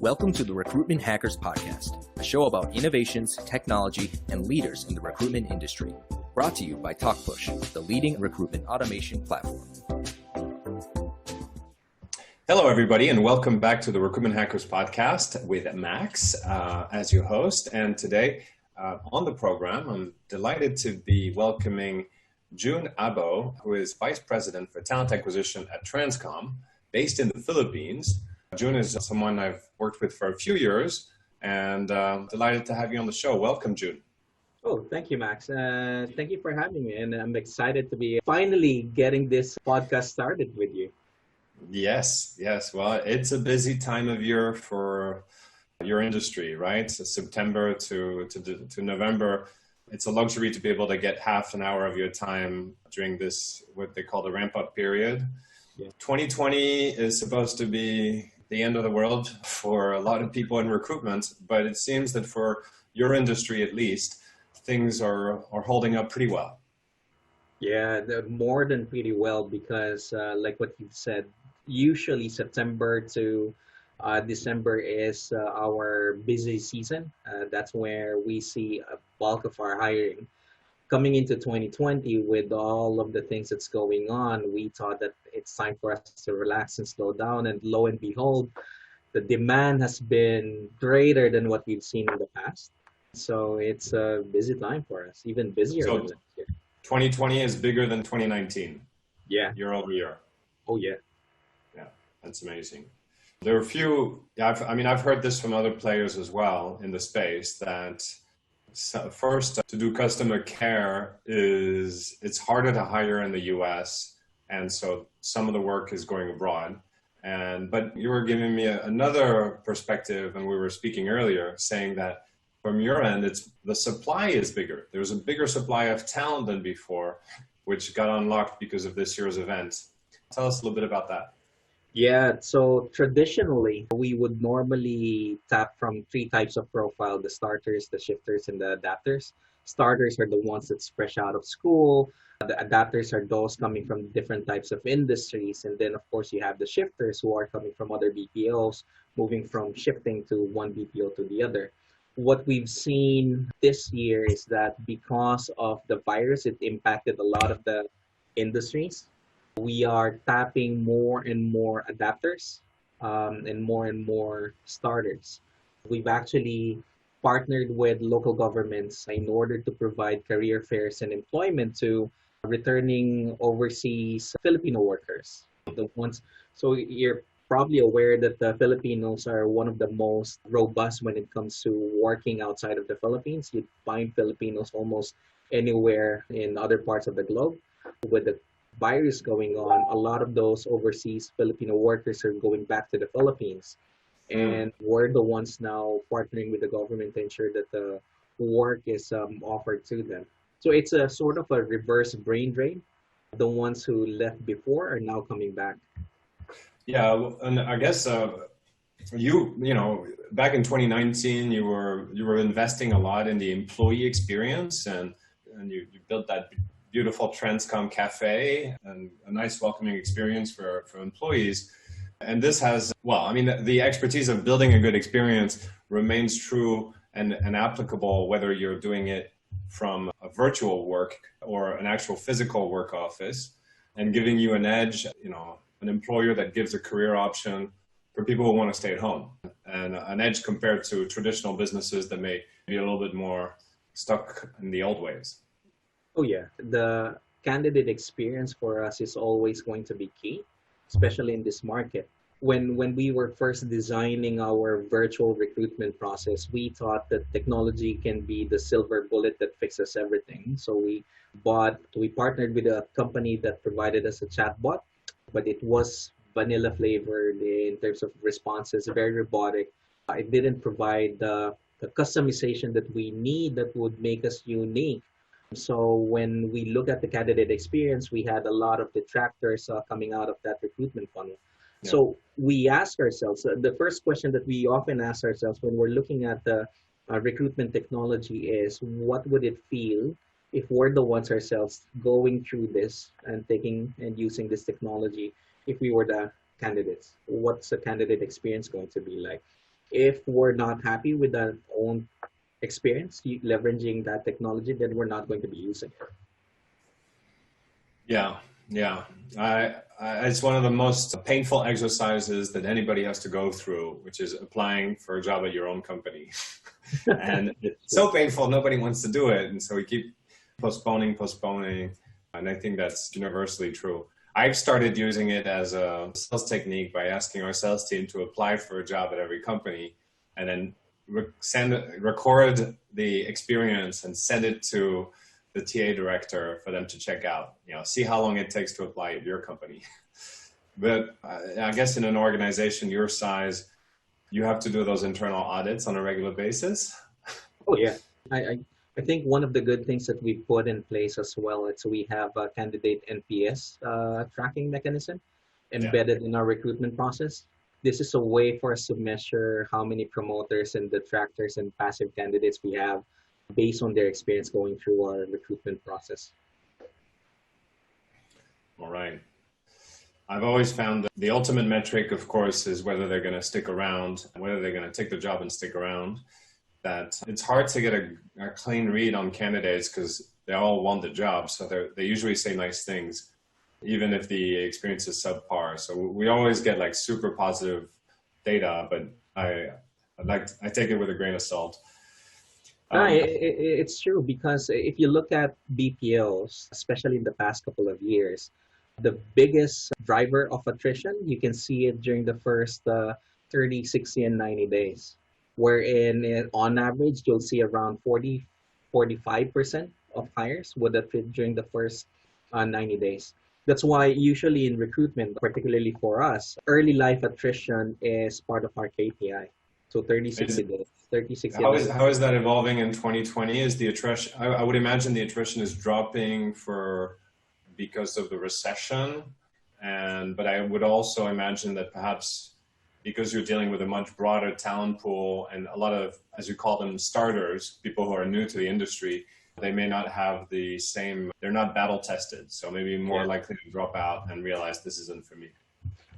Welcome to the Recruitment Hackers Podcast, a show about innovations, technology, and leaders in the recruitment industry. Brought to you by TalkPush, the leading recruitment automation platform. Hello, everybody, and welcome back to the Recruitment Hackers Podcast with Max as your host. And today on the program, I'm delighted to be welcoming June Abo, who is Vice President for Talent Acquisition at Transcom, based in the Philippines. June is someone I've worked with for a few years, and delighted to have you on the show. Welcome, June. Oh, thank you, Max. Thank you for having me, and I'm excited to be finally getting this podcast started with you. Yes. Well, it's a busy time of year for your industry, right? So September to November. It's a luxury to be able to get half an hour of your time during this, what they call the ramp-up period. Yeah. 2020 is supposed to be the end of the world for a lot of people in recruitment, but it seems that for your industry at least, things are holding up pretty well. Yeah, more than pretty well, because like what you've said, usually September to December is our busy season. That's where we see a bulk of our hiring. Coming into 2020 with all of the things that's going on, we thought that it's time for us to relax and slow down. And lo and behold, the demand has been greater than what we've seen in the past. So it's a busy time for us, even busier than last year. 2020 is bigger than 2019. Yeah. Year over year. Oh, yeah. Yeah, that's amazing. There are a few, I've heard this from other players as well in the space, that first, to do customer care it's harder to hire in the US, and so some of the work is going abroad. But you were giving me another perspective, and we were speaking earlier, saying that from your end, the supply is bigger. There's a bigger supply of talent than before, which got unlocked because of this year's event. Tell us a little bit about that. Yeah, so traditionally, we would normally tap from three types of profile: the starters, the shifters, and the adapters. Starters are the ones that's fresh out of school. The adapters are those coming from different types of industries. And then, of course, you have the shifters who are coming from other BPOs, moving from shifting to one BPO to the other. What we've seen this year is that because of the virus, it impacted a lot of the industries. We are tapping more and more adapters and more starters. We've actually partnered with local governments in order to provide career fairs and employment to returning overseas Filipino workers. So you're probably aware that the Filipinos are one of the most robust when it comes to working outside of the Philippines. You'd find Filipinos almost anywhere in other parts of the globe. With the virus going on, a lot of those overseas Filipino workers are going back to the Philippines. And we're the ones now partnering with the government to ensure that the work is offered to them. So it's a sort of a reverse brain drain. The ones who left before are now coming back. Yeah, and I guess you know, back in 2019, you were investing a lot in the employee experience, and you built that beautiful Transcom cafe and a nice welcoming experience for employees. And this has, the expertise of building a good experience remains true and applicable whether you're doing it from a virtual work or an actual physical work office, and giving you an edge, an employer that gives a career option for people who want to stay at home, and an edge compared to traditional businesses that may be a little bit more stuck in the old ways. Oh, yeah. The candidate experience for us is always going to be key, especially in this market. When we were first designing our virtual recruitment process, we thought that technology can be the silver bullet that fixes everything. So we partnered with a company that provided us a chatbot, but it was vanilla flavored in terms of responses, very robotic. It didn't provide the customization that we need that would make us unique. So when we look at the candidate experience, we had a lot of detractors coming out of that recruitment funnel. Yeah. So we ask ourselves, the first question that we often ask ourselves when we're looking at the recruitment technology is, what would it feel if we're the ones ourselves going through this and taking and using this technology if we were the candidates? What's the candidate experience going to be like? If we're not happy with our own experience leveraging that technology, then we're not going to be using it. Yeah, yeah. It's one of the most painful exercises that anybody has to go through, which is applying for a job at your own company. And it's so painful, nobody wants to do it. And so we keep postponing. And I think that's universally true. I've started using it as a sales technique by asking our sales team to apply for a job at every company and then record the experience and send it to the TA director for them to check out, see how long it takes to apply at your company. But I guess in an organization your size, you have to do those internal audits on a regular basis. Oh yeah. I think one of the good things that we put in place as well is we have a candidate NPS tracking mechanism embedded in our recruitment process. This is a way for us to measure how many promoters and detractors and passive candidates we have based on their experience going through our recruitment process. All right. I've always found that the ultimate metric, of course, is whether they're going to stick around, whether they're going to take the job and stick around. That it's hard to get a clean read on candidates because they all want the job. So they usually say nice things, even if the experience is subpar. So we always get like super positive data, but I take it with a grain of salt. It's true, because if you look at BPOs, especially in the past couple of years, the biggest driver of attrition, you can see it during the first 30, 60, and 90 days, wherein on average, you'll see around 45% of hires would attrit during the first 90 days. That's why usually in recruitment, particularly for us, early life attrition is part of our KPI. So 30, 60 days. 30, 60 days. How is that evolving in 2020? Is the attrition, I would imagine the attrition is dropping because of the recession. But I would also imagine that perhaps because you're dealing with a much broader talent pool and a lot of, as you call them, starters, people who are new to the industry, they may not have the same, they're not battle tested. So maybe more likely to drop out and realize this isn't for me.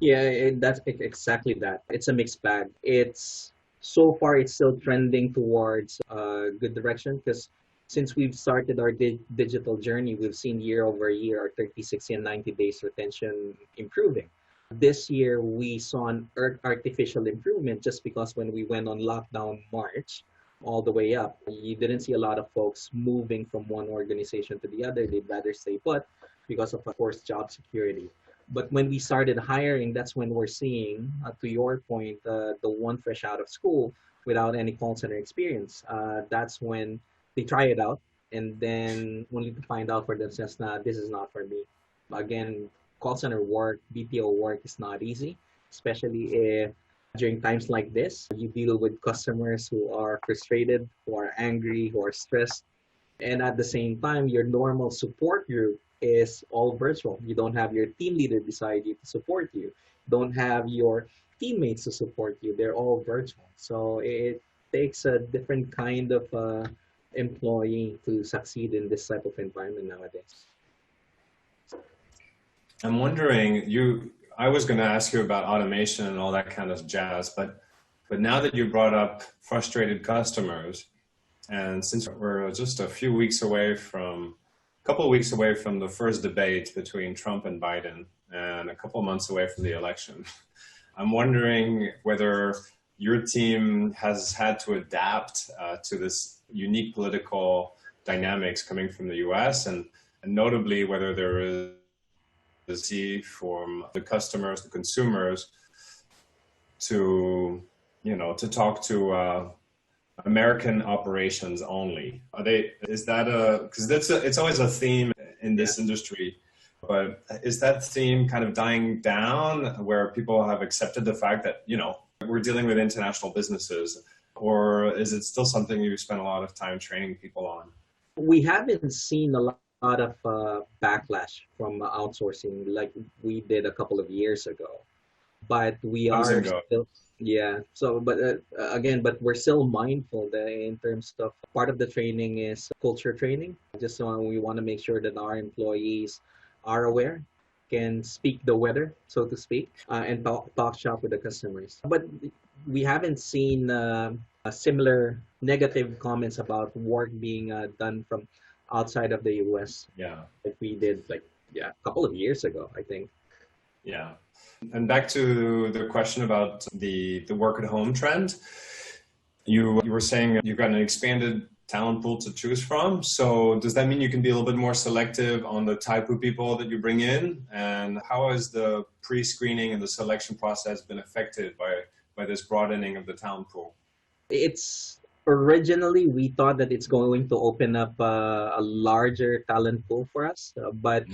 Yeah, that's exactly that. It's a mixed bag. So far, it's still trending towards a good direction, because since we've started our digital journey, we've seen year over year our 30, 60, and 90 days retention improving. This year, we saw an artificial improvement just because when we went on lockdown March, all the way up, you didn't see a lot of folks moving from one organization to the other. They'd rather stay put because of course, job security. But when we started hiring, that's when we're seeing, to your point, the one fresh out of school without any call center experience. That's when they try it out and then only to find out for themselves, nah, this is not for me. Again, call center work, BPO work is not easy, especially if during times like this, you deal with customers who are frustrated, who are angry, who are stressed. And at the same time, your normal support group is all virtual. You don't have your team leader beside you to support you. Don't have your teammates to support you. They're all virtual. So it takes a different kind of employee to succeed in this type of environment nowadays. I'm wondering, I was going to ask you about automation and all that kind of jazz, but now that you brought up frustrated customers, and since we're just a couple of weeks away from the first debate between Trump and Biden, and a couple of months away from the election, I'm wondering whether your team has had to adapt to this unique political dynamics coming from the US, and notably whether there is from the customers, the consumers, to talk to American operations only. Because it's always a theme in this industry, but is that theme kind of dying down where people have accepted the fact that, we're dealing with international businesses, or is it still something you spend a lot of time training people on? We haven't seen a lot of backlash from outsourcing like we did a couple of years ago, but we are still, so but but we're still mindful that in terms of part of the training is culture training. Just so we want to make sure that our employees are aware, can speak the weather, so to speak, and talk shop with the customers. But we haven't seen a similar negative comments about work being done from outside of the US Yeah. like we did like a couple of years ago, I think. Yeah. And back to the question about the work at home trend, you were saying you've got an expanded talent pool to choose from. So does that mean you can be a little bit more selective on the type of people that you bring in? And how has the pre-screening and the selection process been affected by this broadening of the talent pool? It's originally we thought that it's going to open up a larger talent pool for us, but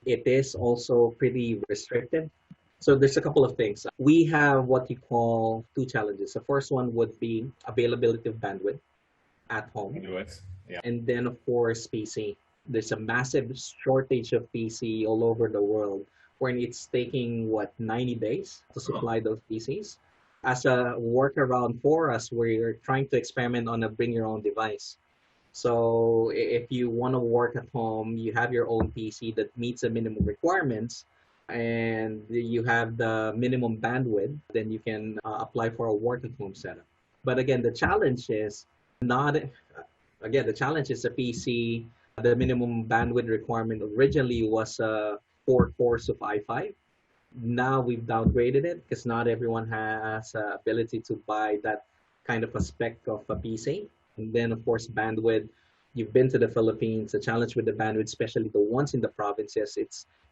it is also pretty restricted. So there's a couple of things. We have what you call two challenges. The first one would be availability of bandwidth at home. Yeah. And then, of course, PC. There's a massive shortage of PC all over the world, where it's taking, 90 days to supply those PCs. As a workaround for us, we're trying to experiment on a bring your own device. So if you want to work at home, you have your own PC that meets the minimum requirements, and you have the minimum bandwidth, then you can apply for a work at home setup. But again, the challenge is not again, the challenge is a PC. The minimum bandwidth requirement originally was 4 cores of i5. Now we've downgraded it because not everyone has ability to buy that kind of a spec of a PC. And then, of course, bandwidth. You've been to the Philippines. The challenge with the bandwidth, especially the ones in the provinces,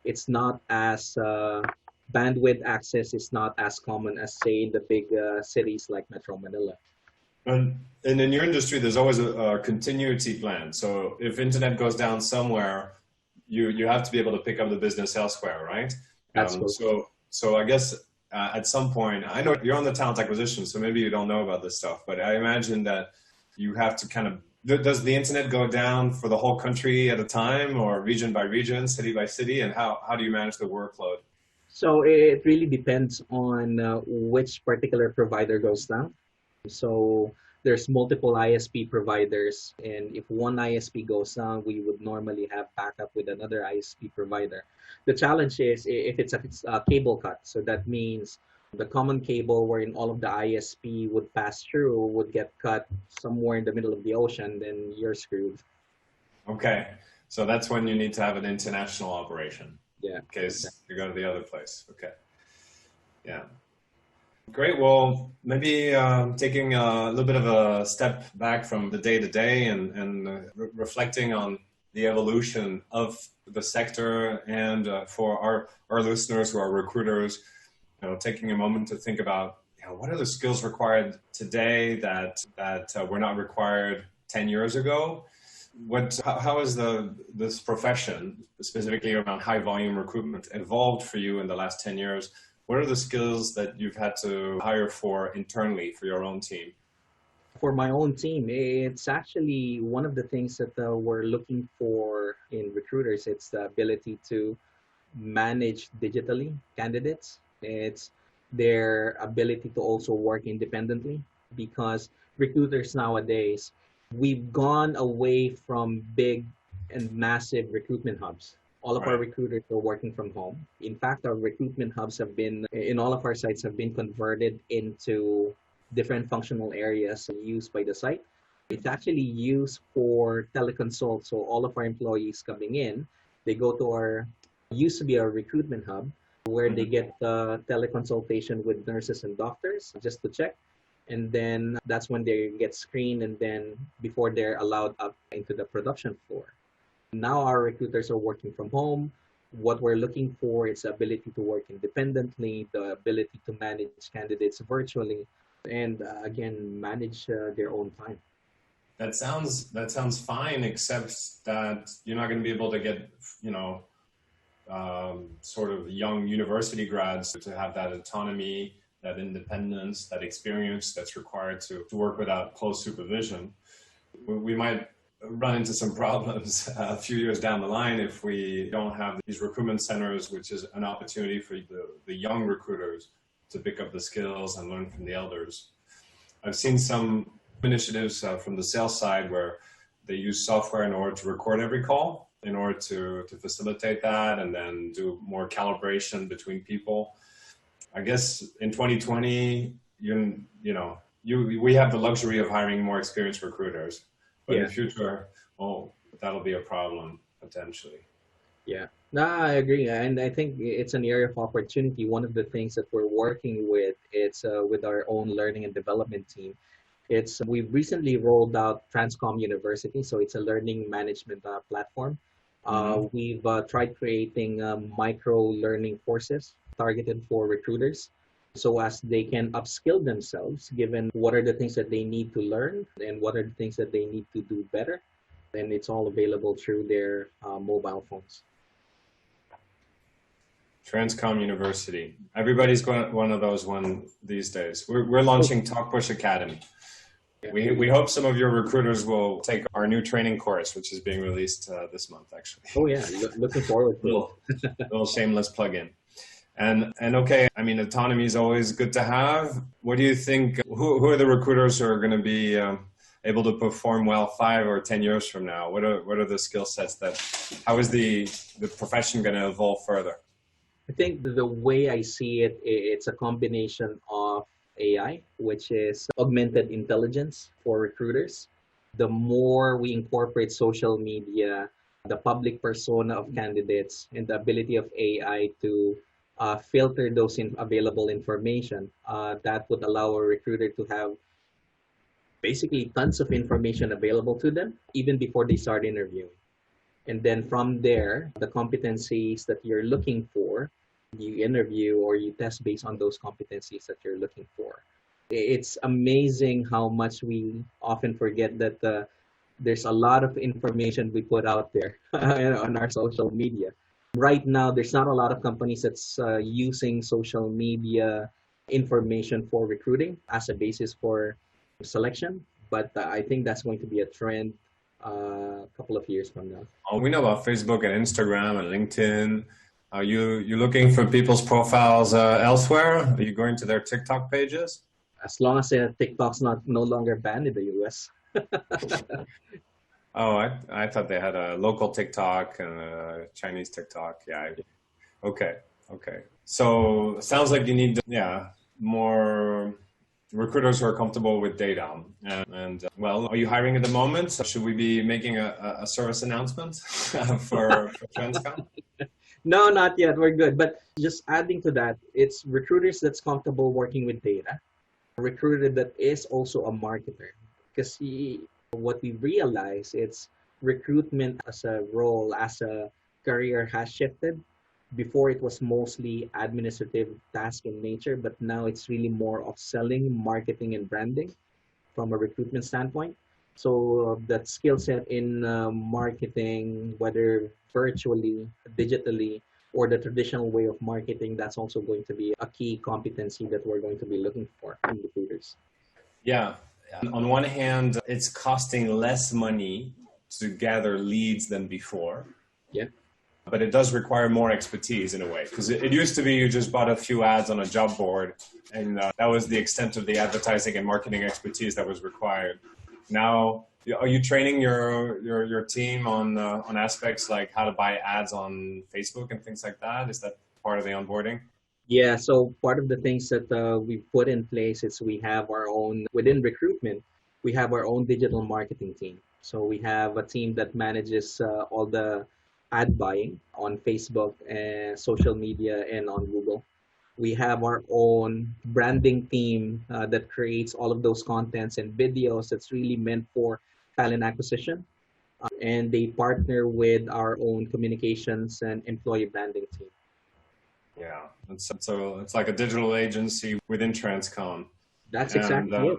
it's not as bandwidth access is not as common as say in the big cities like Metro Manila. And in your industry, there's always a continuity plan. So if internet goes down somewhere, you have to be able to pick up the business elsewhere, right? That's so I guess at some point, I know you're on the talent acquisition, so maybe you don't know about this stuff, but I imagine that you have to kind of, does the internet go down for the whole country at a time, or region by region, city by city, and how do you manage the workload? So it really depends on which particular provider goes down. So there's multiple ISP providers, and if one ISP goes down, we would normally have backup with another ISP provider. The challenge is if it's a cable cut, so that means the common cable wherein all of the ISP would pass through would get cut somewhere in the middle of the ocean, then you're screwed. Okay, so that's when you need to have an international operation. Yeah. In case you go to the other place. Okay. Yeah. Great. Well, maybe taking a little bit of a step back from the day to day and reflecting on the evolution of the sector, and for our listeners who are recruiters, taking a moment to think about what are the skills required today that were not required 10 years ago. How has this profession, specifically around high volume recruitment, evolved for you in the last 10 years? What are the skills that you've had to hire for internally for your own team? For my own team, it's actually one of the things that we're looking for in recruiters. It's the ability to manage digitally candidates. It's their ability to also work independently, because recruiters nowadays, we've gone away from big and massive recruitment hubs. All of our recruiters are working from home. In fact, our recruitment hubs have been, in all of our sites, have been converted into different functional areas used by the site. It's actually used for teleconsult. So all of our employees coming in, they go to used to be our recruitment hub, where they get teleconsultation with nurses and doctors just to check. And then that's when they get screened, and then before they're allowed up into the production floor. Now our recruiters are working from home. What we're looking for is the ability to work independently, the ability to manage candidates virtually, and again, manage their own time. That sounds fine, except that you're not going to be able to get, sort of young university grads to have that autonomy, that independence, that experience that's required to work without close supervision. We might run into some problems a few years down the line if we don't have these recruitment centers, which is an opportunity for the young recruiters to pick up the skills and learn from the elders. I've seen some initiatives from the sales side where they use software in order to record every call, in order to facilitate that, and then do more calibration between people. I guess in 2020, we have the luxury of hiring more experienced recruiters, but in Yeah. the future, that'll be a problem potentially. Yeah, no, I agree, and I think it's an area of opportunity. One of the things that we're working with, it's with our own learning and development team. It's we've recently rolled out Transcom University, so it's a learning management platform. Hmm. We've tried creating micro learning courses targeted for recruiters, so as they can upskill themselves, given what are the things that they need to learn and what are the things that they need to do better, and it's all available through their mobile phones. Transcom University. Everybody's going one of those these days. We're launching TalkPush Academy. We hope some of your recruiters will take our new training course, which is being released this month, actually. Oh yeah, looking forward to Little shameless plug-in. And okay, I mean, autonomy is always good to have. What do you think? Who are the recruiters who are going to be able to perform well 5 or 10 years from now? What are the skill sets how is the profession going to evolve further? I think the way I see it, it's a combination of AI, which is augmented intelligence for recruiters. The more we incorporate social media, the public persona of candidates, and the ability of AI to filter those available information, that would allow a recruiter to have basically tons of information available to them even before they start interviewing. And then from there, the competencies that you're looking for, you interview or you test based on those competencies that you're looking for. It's amazing how much we often forget that there's a lot of information we put out there on our social media. Right now, there's not a lot of companies that's using social media information for recruiting as a basis for selection, but I think that's going to be a trend a couple of years from now. We know about Facebook and Instagram and LinkedIn. Are you looking for people's profiles elsewhere? Are you going to their TikTok pages? As long as TikTok's no longer banned in the US. Oh, I thought they had a local TikTok and a Chinese TikTok. Yeah. Okay. So sounds like you need more recruiters who are comfortable with data. And well, are you hiring at the moment? So should we be making a service announcement for Transcom? No, not yet. We're good. But just adding to that, it's recruiters that's comfortable working with data, a recruiter that is also a marketer. Because what we realize, it's recruitment as a role, as a career has shifted. Before it was mostly administrative task in nature, but now it's really more of selling, marketing, and branding from a recruitment standpoint. So that skill set in marketing, whether virtually, digitally, or the traditional way of marketing, that's also going to be a key competency that we're going to be looking for in recruiters. Yeah. On one hand, it's costing less money to gather leads than before. Yeah. But it does require more expertise in a way, because it used to be you just bought a few ads on a job board, and that was the extent of the advertising and marketing expertise that was required. Now, are you training your team on aspects like how to buy ads on Facebook and things like that? Is that part of the onboarding? Yeah, so part of the things that we put in place is we have our own, within recruitment, we have our own digital marketing team. So we have a team that manages all the ad buying on Facebook and social media and on Google. We have our own branding team that creates all of those contents and videos that's really meant for talent acquisition. And they partner with our own communications and employee branding team. Yeah, so it's like a digital agency within Transcom. That's exactly it.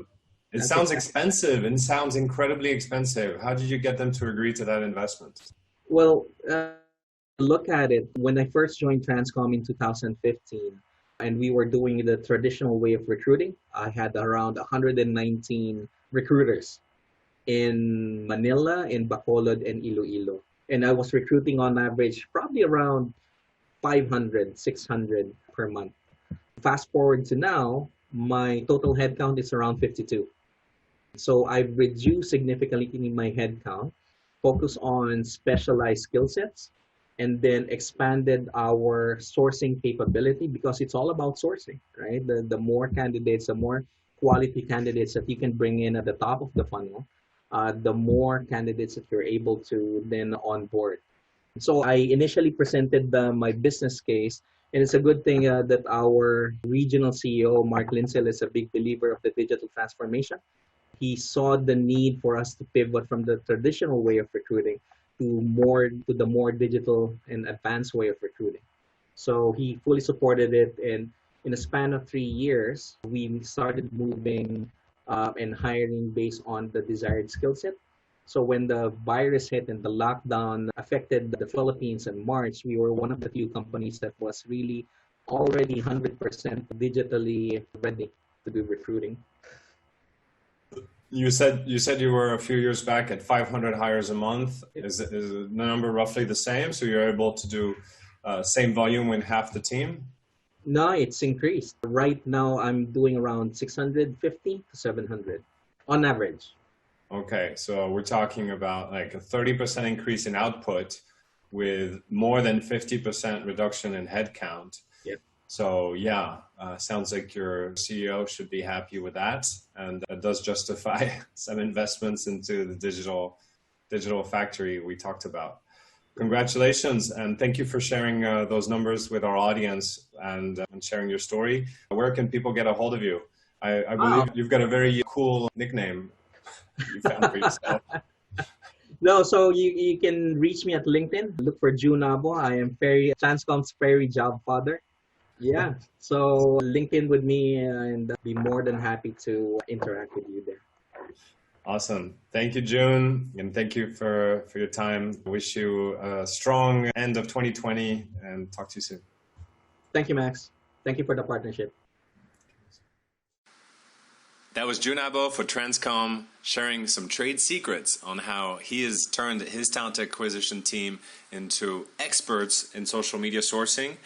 It sounds expensive and sounds incredibly expensive. How did you get them to agree to that investment? Well, look at it. When I first joined Transcom in 2015, and we were doing the traditional way of recruiting, I had around 119 recruiters in Manila, in Bacolod, and Iloilo. And I was recruiting on average probably around 500, 600 per month. Fast forward to now, my total headcount is around 52. So I've reduced significantly my headcount, focus on specialized skill sets, and then expanded our sourcing capability because it's all about sourcing, right? The more candidates, the more quality candidates that you can bring in at the top of the funnel, the more candidates that you're able to then onboard. So I initially presented my business case, and it's a good thing that our regional CEO, Mark Linsell, is a big believer of the digital transformation. He saw the need for us to pivot from the traditional way of recruiting to the more digital and advanced way of recruiting. So he fully supported it, and in a span of 3 years, we started moving and hiring based on the desired skill set. So when the virus hit and the lockdown affected the Philippines in March, we were one of the few companies that was really already 100% digitally ready to do recruiting. You said you were a few years back at 500 hires a month. Is the number roughly the same? So you're able to do same volume with half the team? No, it's increased. Right now, I'm doing around 650 to 700 on average. Okay, so we're talking about like a 30% increase in output with more than 50% reduction in headcount. Yep. So yeah, sounds like your CEO should be happy with that, and that does justify some investments into the digital factory we talked about. Congratulations, and thank you for sharing those numbers with our audience and sharing your story. Where can people get a hold of you? I believe you've got a very cool nickname you found for yourself. No, so you can reach me at LinkedIn. Look for June Abo. I am Transcom's Ferry Job Father. Yeah, so link in with me and be more than happy to interact with you there. Awesome. Thank you, June, and thank you for your time. I wish you a strong end of 2020 and talk to you soon. Thank you, Max. Thank you for the partnership. That was June Abo for Transcom, sharing some trade secrets on how he has turned his talent acquisition team into experts in social media sourcing.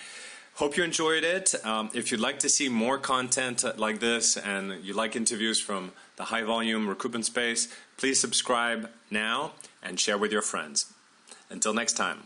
Hope you enjoyed it. If you'd like to see more content like this and you like interviews from the high volume recruitment space, please subscribe now and share with your friends. Until next time.